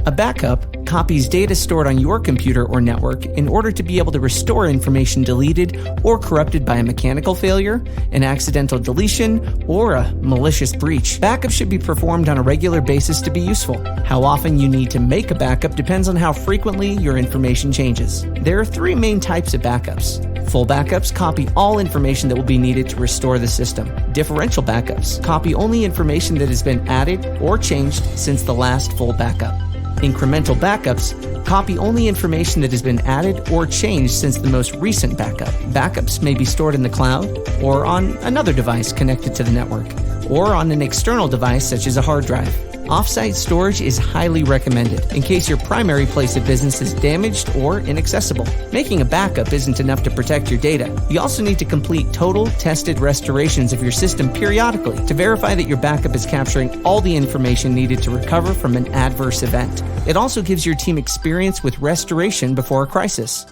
A backup copies data stored on your computer or network in order to be able to restore information deleted or corrupted by a mechanical failure, an accidental deletion, or a malicious breach. Backups should be performed on a regular basis to be useful. How often you need to make a backup depends on how frequently your information changes. There are three main types of backups. Full backups copy all information that will be needed to restore the system. Differential backups copy only information that has been added or changed since the last full backup. Incremental backups copy only information that has been added or changed since the most recent backup. Backups may be stored in the cloud or on another device connected to the network, or on an external device such as a hard drive. Off-site storage is highly recommended in case your primary place of business is damaged or inaccessible. Making a backup isn't enough to protect your data. You also need to complete total, tested restorations of your system periodically to verify that your backup is capturing all the information needed to recover from an adverse event. It also gives your team experience with restoration before a crisis.